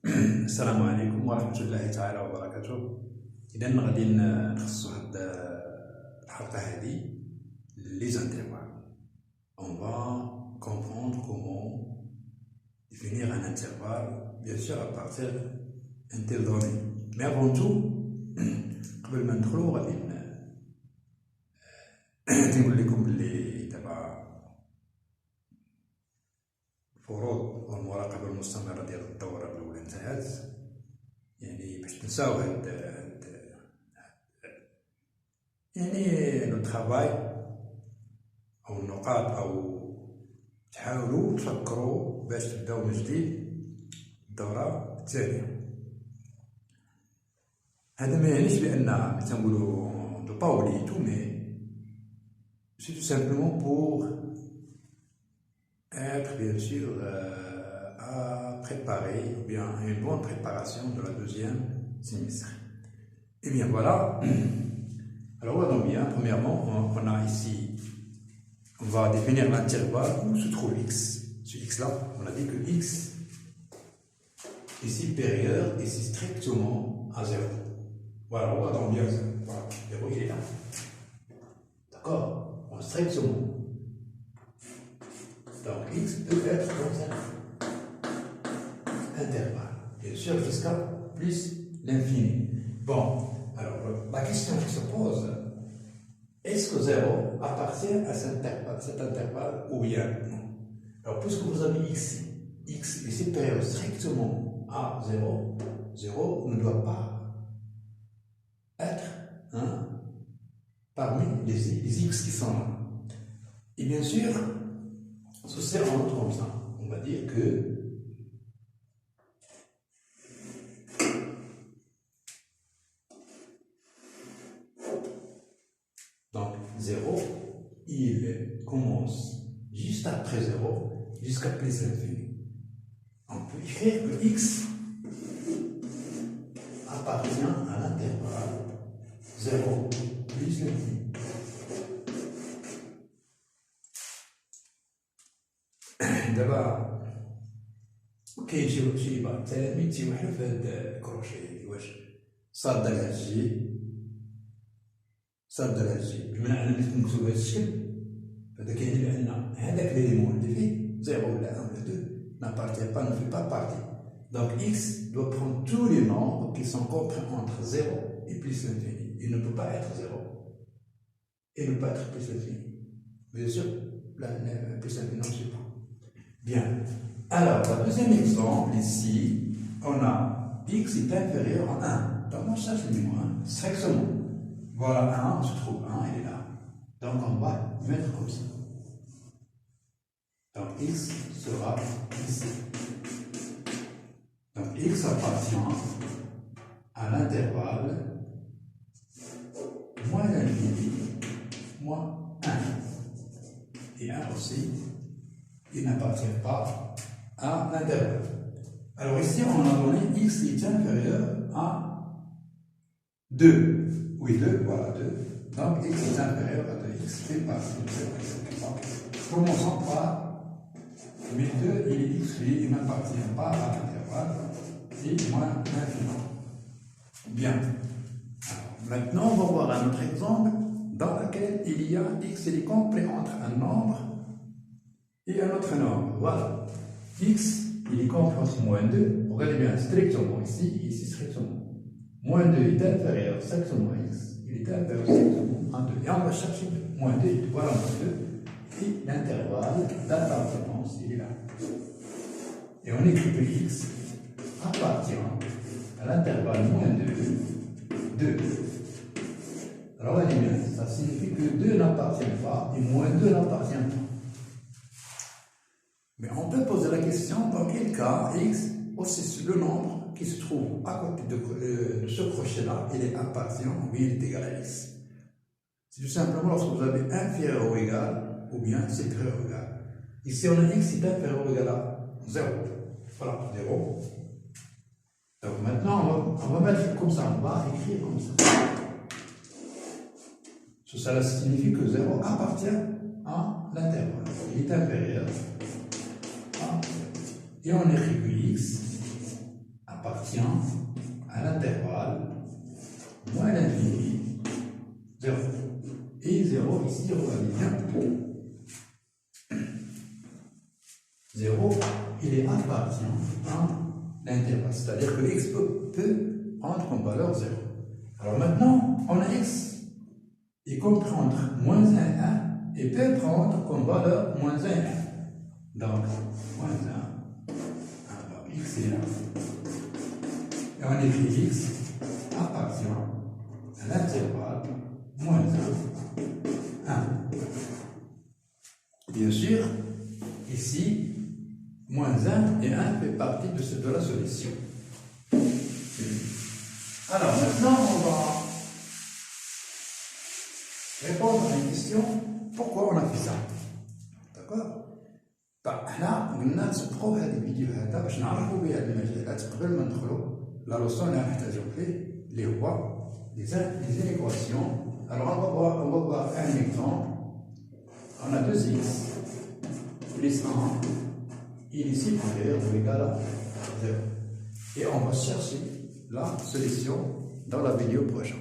السلام عليكم ورحمة الله تعالى وبركاته. إذا غادي نخصص واحد الحلقة هذه les intervalles. On va comprendre comment définir un intervalle, bien sûr à partir d'un tel donné. Mais avant tout, قبل ما ندخلو غادي نقول لكم بلي دابا الفروض والمراقبة المستمرة ديال الدورة الأولى انتهت، يعني باش تنساو يعني لو ترافاي أو النقاط، أو تحاولوا تفكروا باش تبداو من جديد الدورة الثانية. هذا ما يعنيش بأن تنقولوا دو با oublier tout, mais c'est tout simplement pour être bien sûr à préparer, ou bien une bonne préparation de la deuxième semestre. Et bien voilà. Alors regardons bien, premièrement, on a ici, on va définir l'intervalle où se trouve x. Ce x là, on a dit que x est supérieur et c'est strictement à 0. Voilà, regardons bien ça. Voilà, 0 il est là. D'accord? En strictement. Donc x peut être dans un intervalle, bien sûr jusqu'à plus l'infini. Bon, alors la question qui se pose, est-ce que 0 appartient à cet intervalle ou bien non? Alors puisque vous avez x est supérieur strictement à 0, 0 ne doit pas être parmi les x qui sont là. Et bien sûr, ceci rentre comme ça. On va dire que donc 0, il commence juste après 0 jusqu'à plus l'infini. On peut écrire que x appartient à l'intervalle 0 plus l'infini. دابا كاين شي بعض التلاميذ تيوحلوا في هاد الكروشي واش صاد لها الجي صاد لها الجي، بمعنى ان ملي مكتوب بهذا الشكل هذا كيعني بان هذاك ليليمون اللي فيه 0 ولا 1 ولا 2 n'appartient pas, ne fait pas partie. Donc x doit prendre tous les nombres qui sont compris entre 0 et plus l'infini. Il ne peut pas être 0 et ne pas être plus l'infini. Bien sûr, plus l'infini n'en suit pas. Bien. Alors, le deuxième exemple, ici, on a x est inférieur à 1. Donc, on cherche le numéro 1, strictement. Voilà, 1, on se trouve 1, il est là. Donc, on va mettre comme ça. Donc, x sera ici. Donc, x appartient à l'intervalle moins l'infini, moins 1. Et 1 aussi, il n'appartient pas à l'intervalle. Alors ici, on a donné x est inférieur à 2. Oui, 2, voilà 2. Donc x est inférieur à 2x fait partie de cette. Commençons par, mais 2, il est x, lui, il n'appartient pas à l'intervalle, et moins l'infini. Bien. Alors, maintenant, on va voir un autre exemple dans lequel il y a x, il est compris entre un nombre et un autre nombre. Voilà. X, il est compris entre moins 2. Regardez bien, strictement ici strictement. Moins 2 est inférieur strictement à x. Il est inférieur strictement à 2. Et on va chercher moins 2, voilà moins 2. Et l'intervalle d'appartenance, il est là. Et on écrit que x appartient à l'intervalle moins 2, 2. Alors regardez bien, ça signifie que 2 n'appartient pas et moins 2 n'appartient pas. Mais on peut poser la question dans quel cas x, aussi le nombre qui se trouve à côté de ce crochet-là, il est appartient ou bien il est égal à x. C'est tout simplement lorsque vous avez inférieur ou égal ou bien supérieur ou égal. Ici on a x est inférieur ou égal à 0. Voilà, 0. Donc maintenant on va mettre comme ça, on va écrire comme ça. Cela signifie que 0 appartient à l'intervalle. Il est inférieur. Et on écrit que x moins l'infini, 0. Et 0 ici, on va dire 0, il appartient à l'intervalle, c'est-à-dire que x peut prendre comme valeur 0. Alors maintenant, on a x, il peut prendre moins 1, 1, et peut prendre comme valeur moins 1, 1. Donc, moins 1, alors x est là. Et on écrit x appartient à l'intervalle moins 1, 1. Bien sûr, ici, moins 1 et 1 fait partie de la solution. Alors maintenant, on va répondre à une question. Pourquoi on a fait ça? D'accord? احنا قلنا نصبحوا هذا الفيديو هذا باش نعرفوا بها المجالات قبل ما ندخلوا لا لوسون اللي نحتاجو فيه اللي هو les équations. Alors on va voir un exemple. On a 2x plus 1 il est supérieur ou égal à 0. Et on va chercher la solution dans la vidéo prochaine.